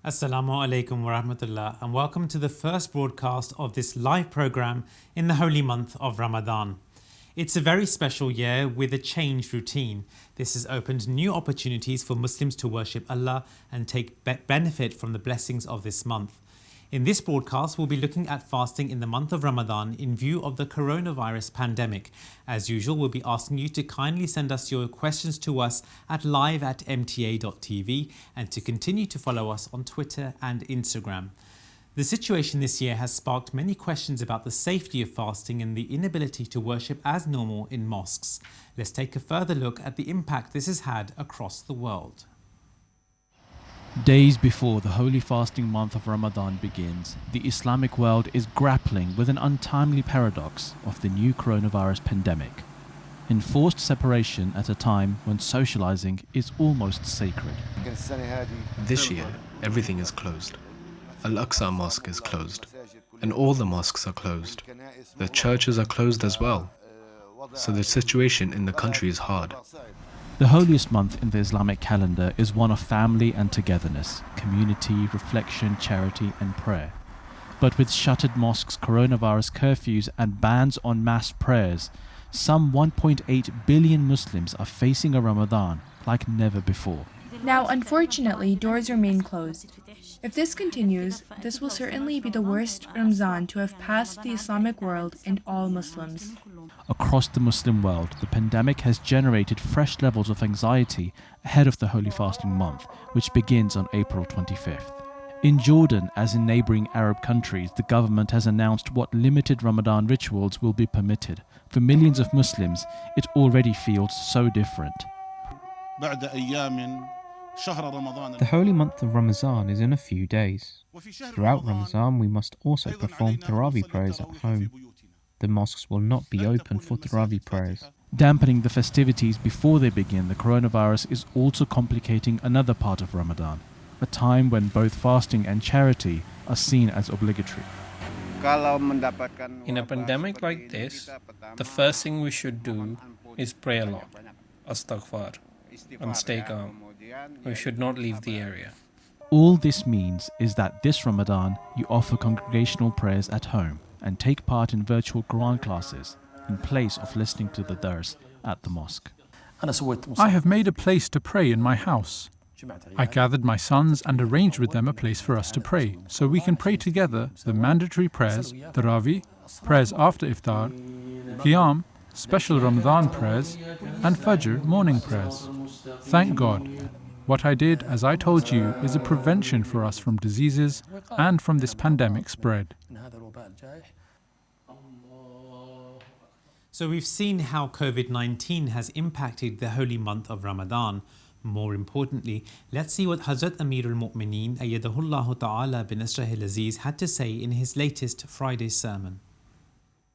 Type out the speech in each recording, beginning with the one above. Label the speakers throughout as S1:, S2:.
S1: Assalamu alaikum wa rahmatullah, and welcome to the first broadcast of this live program in the holy month of Ramadan. It's a very special year with a changed routine. This has opened new opportunities for Muslims to worship Allah and take benefit from the blessings of this month. In this broadcast, we'll be looking at fasting in the month of Ramadan in view of the coronavirus pandemic. As usual, we'll be asking you to kindly send us your questions to us at live@mta.tv and to continue to follow us on Twitter and Instagram. The situation this year has sparked many questions about the safety of fasting and the inability to worship as normal in mosques. Let's take a further look at the impact this has had across the world.
S2: Days before the holy fasting month of Ramadan begins, the Islamic world is grappling with an untimely paradox of the new coronavirus pandemic. Enforced separation at a time when socializing is almost sacred.
S3: This year, everything is closed. Al-Aqsa Mosque is closed, and all the mosques are closed. The churches are closed as well. So the situation in the country is hard.
S2: The holiest month in the Islamic calendar is one of family and togetherness, community, reflection, charity and prayer. But with shuttered mosques, coronavirus curfews and bans on mass prayers, some 1.8 billion Muslims are facing a Ramadan like never before.
S4: Now, unfortunately, doors remain closed. If this continues, this will certainly be the worst Ramzan to have passed the Islamic world and all Muslims.
S2: Across the Muslim world, the pandemic has generated fresh levels of anxiety ahead of the Holy Fasting Month, which begins on April 25th. In Jordan, as in neighboring Arab countries, the government has announced what limited Ramadan rituals will be permitted. For millions of Muslims, it already feels so different.
S5: The holy month of Ramadan is in a few days. Throughout Ramadan, we must also perform Tarawih prayers at home. The mosques will not be open for Tarawih prayers.
S2: Dampening the festivities before they begin, the coronavirus is also complicating another part of Ramadan, a time when both fasting and charity are seen as obligatory.
S6: In a pandemic like this, the first thing we should do is pray a lot, astaghfar, and stay calm. We should not leave the area.
S2: All this means is that this Ramadan you offer congregational prayers at home and take part in virtual Quran classes in place of listening to the dars at the mosque.
S7: I have made a place to pray in my house. I gathered my sons and arranged with them a place for us to pray, so we can pray together the mandatory prayers, Tarawih, prayers after Iftar, Qiyam, special Ramadan prayers, and Fajr, morning prayers. Thank God. What I did, as I told you, is a prevention for us from diseases and from this pandemic spread.
S1: So we've seen how Covid-19 has impacted the holy month of Ramadan. More importantly, let's see what Hazrat Amir al-Mu'mineen Ayyadahullah Ta'ala bin Nasrahil Aziz had to say in his latest Friday sermon.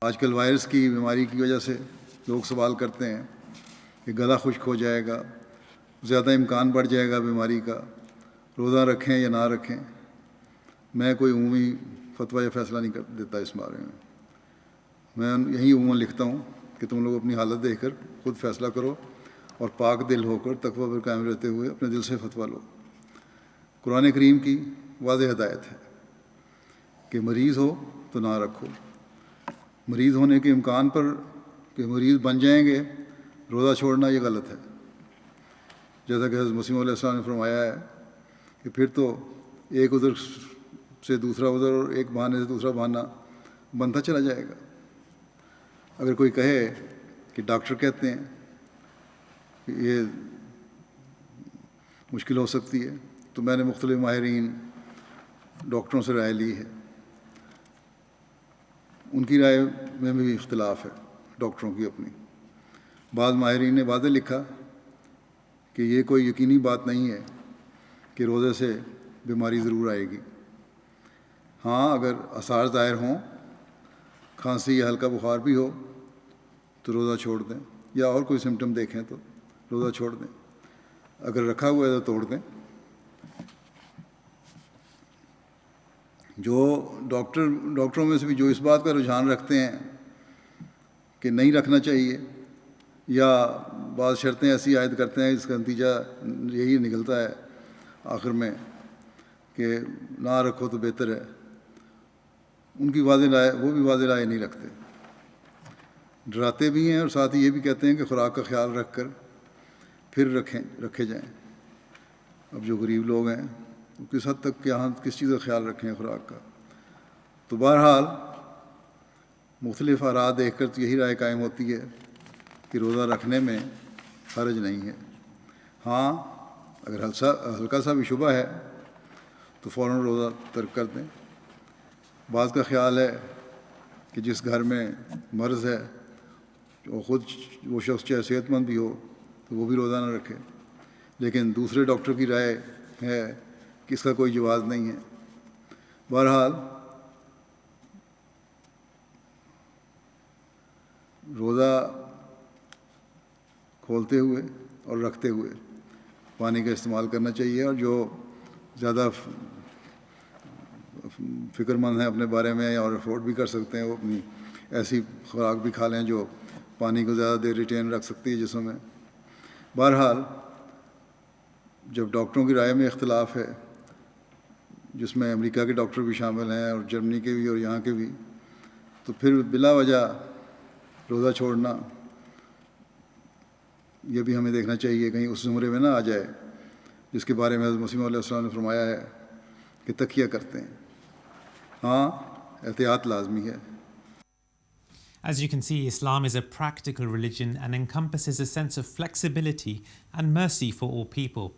S8: आजकल virus की बीमारी की वजह से लोग सवाल करते हैं कि गला खुश्क हो जाएगा, ज़्यादा इम्कान बढ़ जाएगा बीमारी का, रोज़ा रखें या ना रखें। मैं कोई उमूमी फतवा या फ़ैसला नहीं देता इस बारे में। मैं यही उमूमन लिखता हूँ कि तुम लोग अपनी हालत देखकर खुद फ़ैसला करो और पाक दिल होकर तक़वा पर कायम रहते हुए अपने दिल से फतवा लो। कुरान करीम की वाज़ेह हिदायत है कि मरीज़ हो तो ना रखो। मरीज़ होने के इम्कान पर कि मरीज़ बन जाएंगे, रोज़ा छोड़ना ये गलत है। जैसा कि हज़रत मसीह अलैहिस्सलाम ने फरमाया है कि फिर तो एक उधर से दूसरा उधर और एक बहाने से दूसरा बहाना बनता चला जाएगा। अगर कोई कहे कि डॉक्टर कहते हैं कि ये मुश्किल हो सकती है, तो मैंने मुख्तलिफ माहिरीन डॉक्टरों से राय ली है। उनकी राय में भी इख्तिलाफ है डॉक्टरों की अपनी। बाद माहिरीन ने वादे लिखा कि ये कोई यकीनी बात नहीं है कि रोज़े से बीमारी ज़रूर आएगी। हाँ, अगर आसार ज़ाहिर हों, खांसी या हल्का बुखार भी हो तो रोज़ा छोड़ दें, या और कोई सिम्टम देखें तो रोज़ा छोड़ दें। अगर रखा हुआ है तो तोड़ दें। जो डॉक्टरों में से भी जो इस बात का रुझान रखते हैं कि नहीं रखना चाहिए या बाद शर्तें ऐसी आयद करते हैं, इसका नतीजा यही निकलता है आखिर में कि ना रखो तो बेहतर है, उनकी वाज़ेह राय वो भी वाज़ेह राय नहीं रखते, डराते भी हैं और साथ ही ये भी कहते हैं कि खुराक का ख्याल रख कर फिर रखे जाएं। अब जो गरीब लोग हैं वो किस हद तक यहाँ किस चीज़ का ख्याल रखें खुराक का। तो बहरहाल मुख्तलिफ आरा देख कर तो यही राय कायम होती है कि रोज़ा रखने में हर्ज नहीं है। हाँ, अगर हल्का सा भी शुबा है तो फ़ौरन रोज़ा तर्क कर दें। बाज़ का ख्याल है कि जिस घर में मर्ज़ है और ख़ुद वो शख्स चाहे सेहतमंद भी हो तो वो भी रोज़ा न रखे, लेकिन दूसरे डॉक्टर की राय है कि इसका कोई जवाज़ नहीं है। बहरहाल रोज़ा खोलते हुए और रखते हुए पानी का इस्तेमाल करना चाहिए, और जो ज़्यादा फ़िक्रमंद हैं अपने बारे में और अफोर्ड भी कर सकते हैं वो अपनी ऐसी खुराक भी खा लें जो पानी को ज़्यादा देर रिटेन रख सकती है जिस्म में। बहरहाल जब डॉक्टरों की राय में इख्तिलाफ है, जिसमें अमेरिका के डॉक्टर भी शामिल हैं और जर्मनी के भी और यहाँ के भी, तो फिर बिला वजह रोज़ा छोड़ना ये भी हमें देखना चाहिए कहीं उस ज़ुमरे में ना आ जाए जिसके बारे में हज़रत मसीह मौऊद अलैहि सल्लम ने फरमाया है कि तकिया करते हैं। हाँ, एहतियात लाजमी है।
S1: As you can see, Islam is a practical religion and encompasses a sense of flexibility and mercy for all people.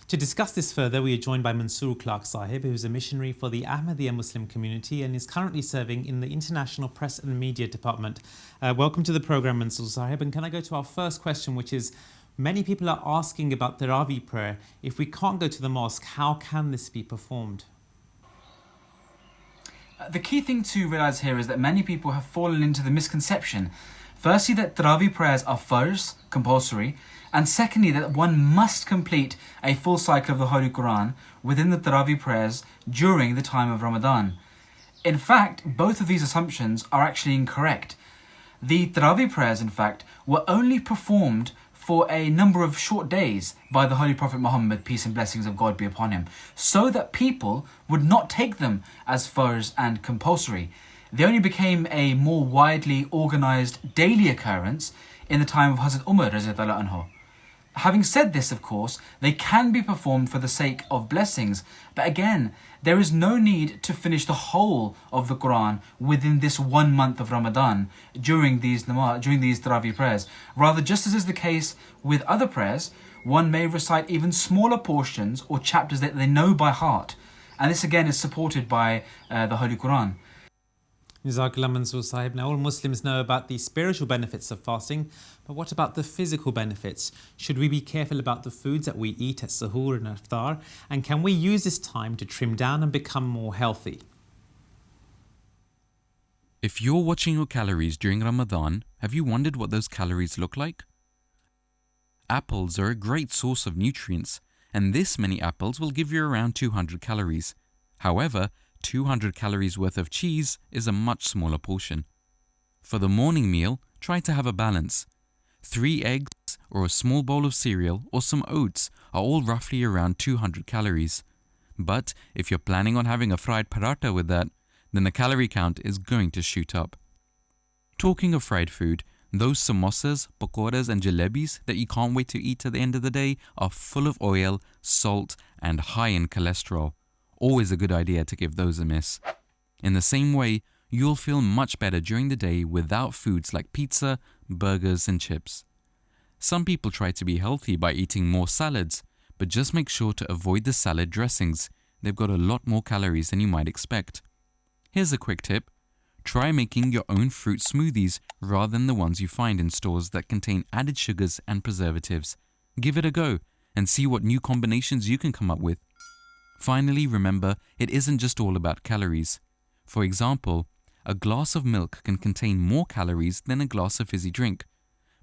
S1: To discuss this further, we are joined by Mansoor Clark Sahib, who is a missionary for the Ahmadiyya Muslim community and is currently serving in the International Press and Media Department. Welcome to the program, Mansoor Sahib. And can I go to our first question, which is, many people are asking about Tarawih prayer. If we can't go to the mosque, how can this be performed?
S9: The key thing to realise here is that many people have fallen into the misconception, firstly that Tarawih prayers are farz, compulsory, and secondly that one must complete a full cycle of the Holy Quran within the Tarawih prayers during the time of Ramadan. In fact, both of these assumptions are actually incorrect. The Tarawih prayers, in fact, were only performed for a number of short days by the Holy Prophet Muhammad, peace and blessings of God be upon him, so that people would not take them as farz and compulsory. They only became a more widely organised daily occurrence in the time of Hazrat Umar Radhiyallahu anhu. Having said this, of course, they can be performed for the sake of blessings, but again, there is no need to finish the whole of the Quran within this 1 month of Ramadan during these Tarawih prayers. Rather, just as is the case with other prayers, one may recite even smaller portions or chapters that they know by heart, and this again is supported by the Holy Quran.
S1: Jazakallah Mansoor Sahib. Now, all Muslims know about the spiritual benefits of fasting, but what about the physical benefits? Should we be careful about the foods that we eat at suhoor and iftar? And can we use this time to trim down and become more healthy?
S10: If you're watching your calories during Ramadan, have you wondered what those calories look like? Apples are a great source of nutrients, and this many apples will give you around 200 calories. However, 200 calories worth of cheese is a much smaller portion. For the morning meal, try to have a balance. 3 eggs or a small bowl of cereal or some oats are all roughly around 200 calories. But if you're planning on having a fried paratha with that, then the calorie count is going to shoot up. Talking of fried food, those samosas, pakoras and jalebis that you can't wait to eat at the end of the day are full of oil, salt and high in cholesterol. Always a good idea to give those a miss. In the same way, you'll feel much better during the day without foods like pizza, burgers and chips. Some people try to be healthy by eating more salads, but just make sure to avoid the salad dressings. They've got a lot more calories than you might expect. Here's a quick tip. Try making your own fruit smoothies rather than the ones you find in stores that contain added sugars and preservatives. Give it a go and see what new combinations you can come up with. Finally, remember, it isn't just all about calories. For example, a glass of milk can contain more calories than a glass of fizzy drink,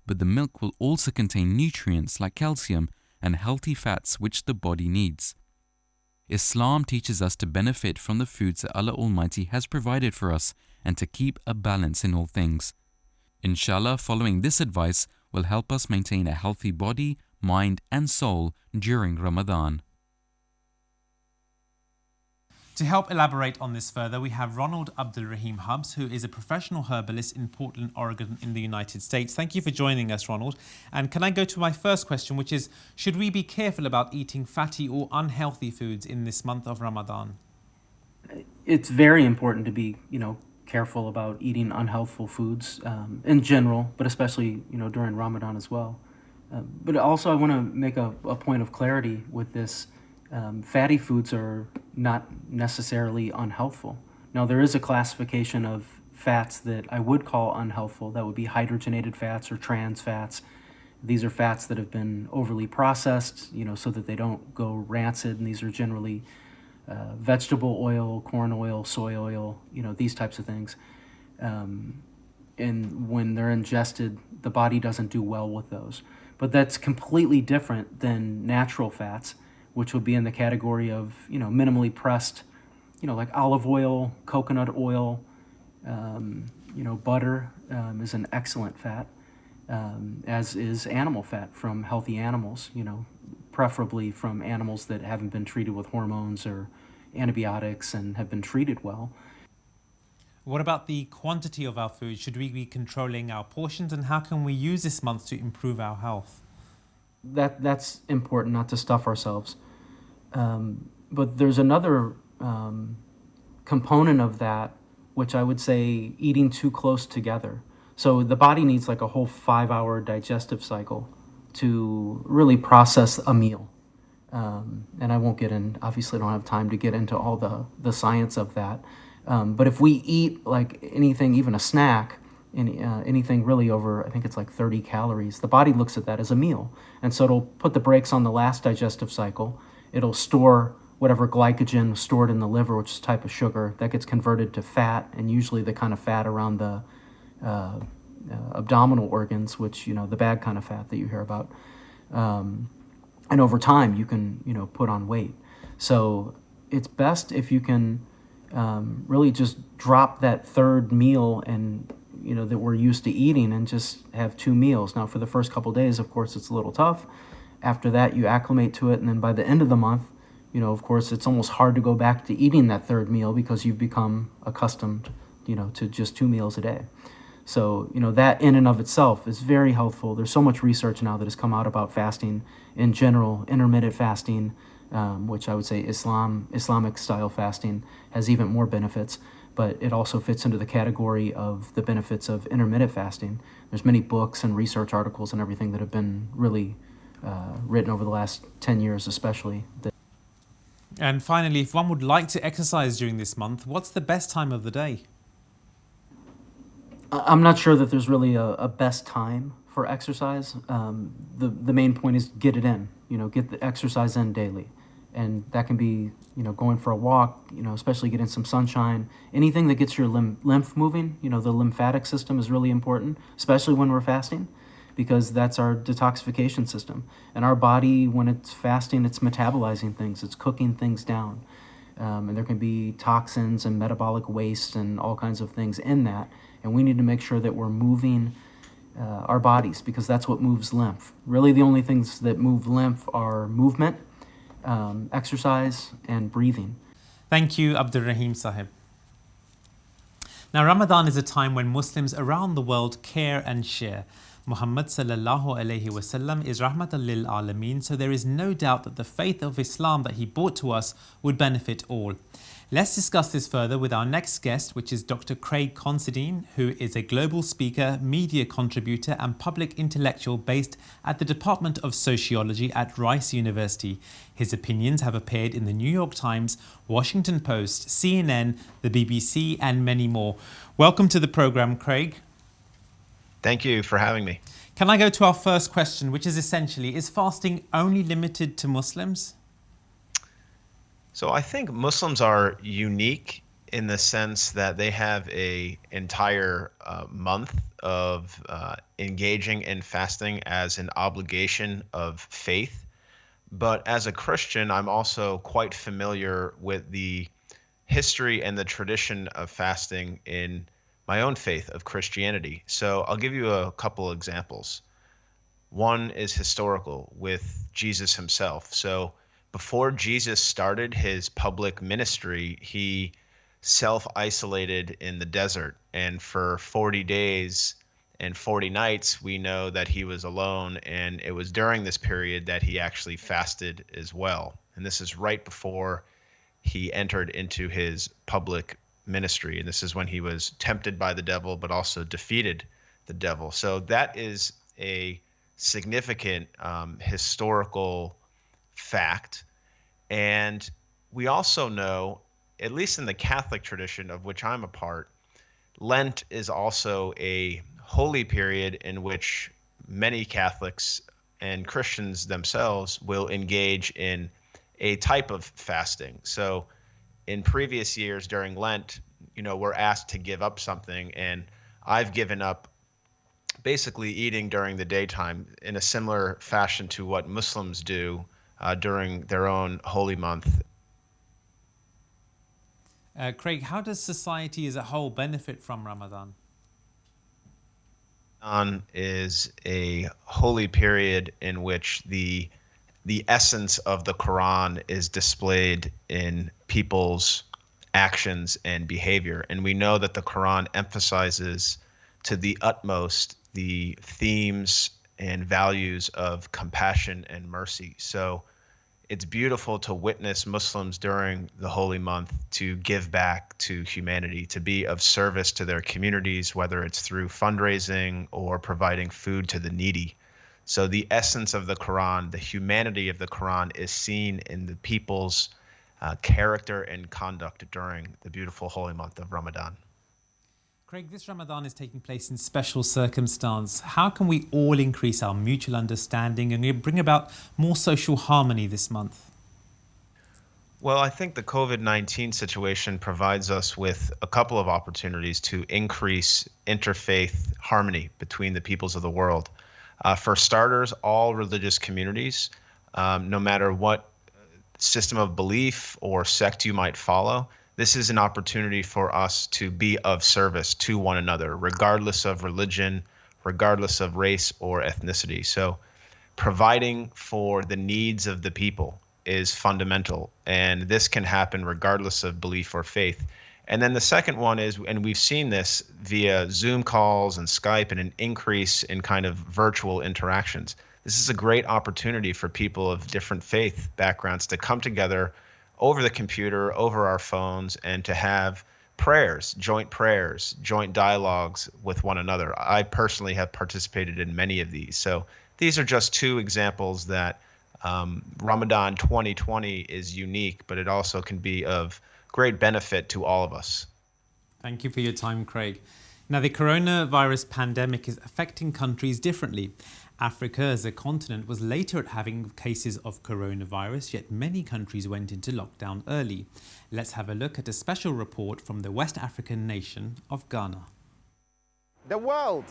S10: but the milk will also contain nutrients like calcium and healthy fats which the body needs. Islam teaches us to benefit from the foods that Allah Almighty has provided for us and to keep a balance in all things. Inshallah, following this advice will help us maintain a healthy body, mind and soul during Ramadan.
S1: To help elaborate on this further, we have Ronald Abdulrahim Hubbs, who is a professional herbalist in Portland, Oregon, in the United States. Thank you for joining us, Ronald. And can I go to my first question, which is, should we be careful about eating fatty or unhealthy foods in this month of Ramadan?
S11: It's very important to be, careful about eating unhealthful foods in general, but especially, during Ramadan as well. But also, I want to make a point of clarity with this. Fatty foods are not necessarily unhealthful. Now, there is a classification of fats that I would call unhealthful. That would be hydrogenated fats or trans fats. These are fats that have been overly processed, so that they don't go rancid, and these are generally vegetable oil, corn oil, soy oil, these types of things. And when they're ingested, the body doesn't do well with those. But that's completely different than natural fats, which would be in the category of, minimally pressed, like olive oil, coconut oil, butter is an excellent fat, as is animal fat from healthy animals, preferably from animals that haven't been treated with hormones or antibiotics and have been treated well.
S1: What about the quantity of our food? Should we be controlling our portions, and how can we use this month to improve our health?
S11: That's important, not to stuff ourselves. But there's another component of that, which I would say eating too close together. So the body needs like a whole 5-hour digestive cycle to really process a meal. And I won't get in, obviously I don't have time to get into all the science of that. But if we eat like anything, even a snack, anything really over, I think it's like 30 calories, the body looks at that as a meal. And so it'll put the brakes on the last digestive cycle. It'll store whatever glycogen was stored in the liver, which is a type of sugar, that gets converted to fat, and usually the kind of fat around the abdominal organs, which, the bad kind of fat that you hear about. And over time, you can, put on weight. So it's best if you can really just drop that third meal and, that we're used to eating, and just have 2 meals. Now, for the first couple of days, of course, it's a little tough. After that, you acclimate to it, and then by the end of the month, of course, it's almost hard to go back to eating that third meal because you've become accustomed, to just 2 meals a day. So, that in and of itself is very helpful. There's so much research now that has come out about fasting in general. Intermittent fasting, which I would say Islamic style fasting, has even more benefits, but it also fits into the category of the benefits of intermittent fasting. There's many books and research articles and everything that have been really written over the last 10 years especially.
S1: And finally, if one would like to exercise during this month, what's the best time of the day?
S11: I'm not sure that there's really a best time for exercise. The main point is get it in, get the exercise in daily. And that can be, going for a walk, especially getting some sunshine. Anything that gets your lymph moving, the lymphatic system is really important, especially when we're fasting, because that's our detoxification system. And our body, when it's fasting, it's metabolizing things, it's cooking things down. And there can be toxins and metabolic waste and all kinds of things in that. And we need to make sure that we're moving our bodies, because that's what moves lymph. Really, the only things that move lymph are movement, exercise, and breathing.
S1: Thank you, Abdulrahim Sahib. Now, Ramadan is a time when Muslims around the world care and share. Muhammad sallallahu alayhi wasallam is rahmatan lil alameen, so there is no doubt that the faith of Islam that he brought to us would benefit all. Let's discuss this further with our next guest, which is Dr. Craig Considine, who is a global speaker, media contributor, and public intellectual based at the Department of Sociology at Rice University. His opinions have appeared in the New York Times, Washington Post, CNN, the BBC, and many more. Welcome to the program, Craig.
S12: Thank you for having me.
S1: Can I go to our first question, which is essentially, is fasting only limited to Muslims?
S12: So I think Muslims are unique in the sense that they have an entire month of engaging in fasting as an obligation of faith. But as a Christian, I'm also quite familiar with the history and the tradition of fasting in my own faith of Christianity. So I'll give you a couple examples. One is historical with Jesus himself. So before Jesus started his public ministry, he self-isolated in the desert. And for 40 days and 40 nights, we know that he was alone. And it was during this period that he actually fasted as well. And this is right before he entered into his public ministry. And this is when he was tempted by the devil, but also defeated the devil. So that is a significant historical fact. And we also know, at least in the Catholic tradition of which I'm a part, Lent is also a holy period in which many Catholics and Christians themselves will engage in a type of fasting. So in previous years during Lent, we're asked to give up something, and I've given up basically eating during the daytime in a similar fashion to what Muslims do during their own holy month.
S1: Craig, how does society as a whole benefit from Ramadan?
S12: Ramadan is a holy period in which the essence of the Quran is displayed in people's actions and behavior. And we know that the Quran emphasizes to the utmost the themes and values of compassion and mercy. So it's beautiful to witness Muslims during the holy month to give back to humanity, to be of service to their communities, whether it's through fundraising or providing food to the needy. So the essence of the Quran, the humanity of the Quran, is seen in the people's character and conduct during the beautiful holy month of Ramadan.
S1: Craig, this Ramadan is taking place in special circumstance. How can we all increase our mutual understanding and bring about more social harmony this month?
S12: Well, I think the COVID-19 situation provides us with a couple of opportunities to increase interfaith harmony between the peoples of the world. For starters, all religious communities, no matter what system of belief or sect you might follow, this is an opportunity for us to be of service to one another, regardless of religion, regardless of race or ethnicity. So providing for the needs of the people is fundamental, and this can happen regardless of belief or faith. And then the second one is, and we've seen this via Zoom calls and Skype and an increase in kind of virtual interactions. This is a great opportunity for people of different faith backgrounds to come together over the computer, over our phones, and to have prayers, joint dialogues with one another. I personally have participated in many of these. So these are just two examples that Ramadan 2020 is unique, but it also can be of great benefit to all of us.
S1: Thank you for your time, Craig. Now, the coronavirus pandemic is affecting countries differently. Africa as a continent was later at having cases of coronavirus, yet many countries went into lockdown early. Let's have a look at a special report from the West African nation of Ghana.
S13: The world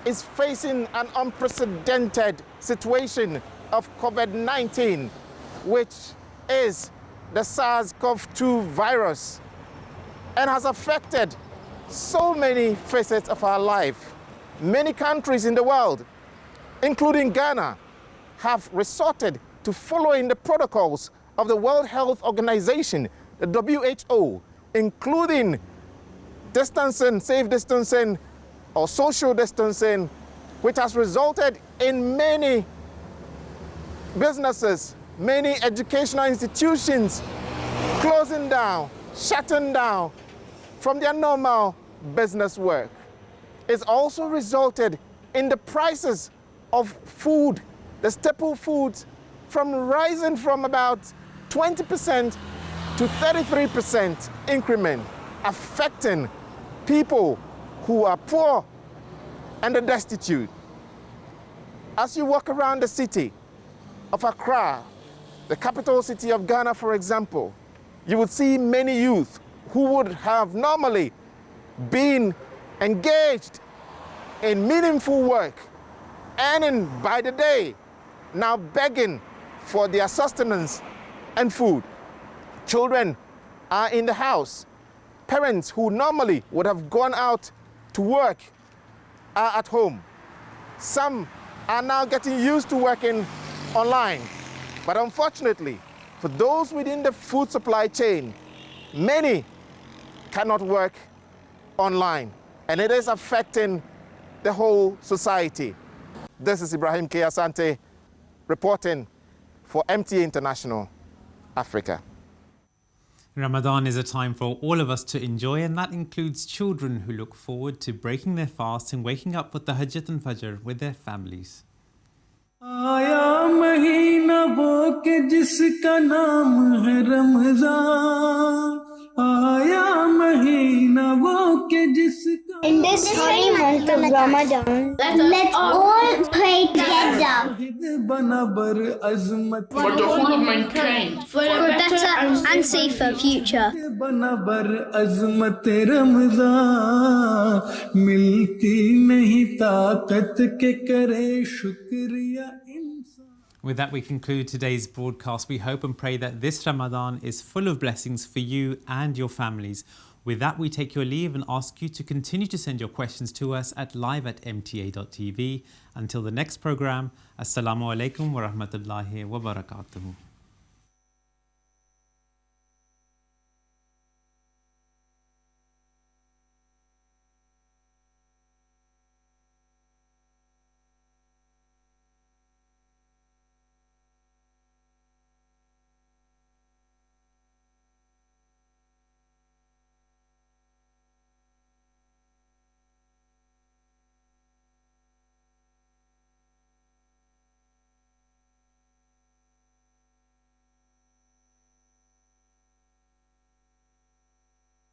S13: is facing an unprecedented situation of COVID-19, which is the SARS-CoV-2 virus, and has affected so many facets of our life. Many countries in the world, including Ghana, have resorted to following the protocols of the World Health Organization, the WHO, including distancing, safe distancing, or social distancing, which has resulted in many businesses, many educational institutions closing down, shutting down from their normal business work. It's also resulted in the prices of food, the staple foods, rising from about 20% to 33% increment, affecting people who are poor and the destitute. As you walk around the city of Accra, the capital city of Ghana, for example, you would see many youth who would have normally been engaged in meaningful work, earning by the day, now begging for their sustenance and food. Children are in the house. Parents who normally would have gone out to work are at home. Some are now getting used to working online. But unfortunately, For those within the food supply chain, many cannot work online, and it is affecting the whole society. This is Ibrahim K. Asante reporting for MTA International, Africa.
S1: Ramadan is a time for all of us to enjoy, and that includes children who look forward to breaking their fast and waking up with the Hajjat and Fajr with their families.
S14: आया महीना वो के जिसका नाम है रमजान आया महीना वो के जिसका
S15: In this holy month of Ramadan, let's all pray together
S14: बना बर अज़मत
S15: for the whole of mankind, for a better and safer future.
S14: बना बर अज़मत रमजान मिलती नहीं ताकत के करे शुक्रिया.
S1: With that, we conclude today's broadcast. We hope and pray that this Ramadan is full of blessings for you and your families. With that, we take your leave and ask you to continue to send your questions to us at live@mta.tv. Until the next program, Assalamu alaikum wa rahmatullahi wa barakatuhu.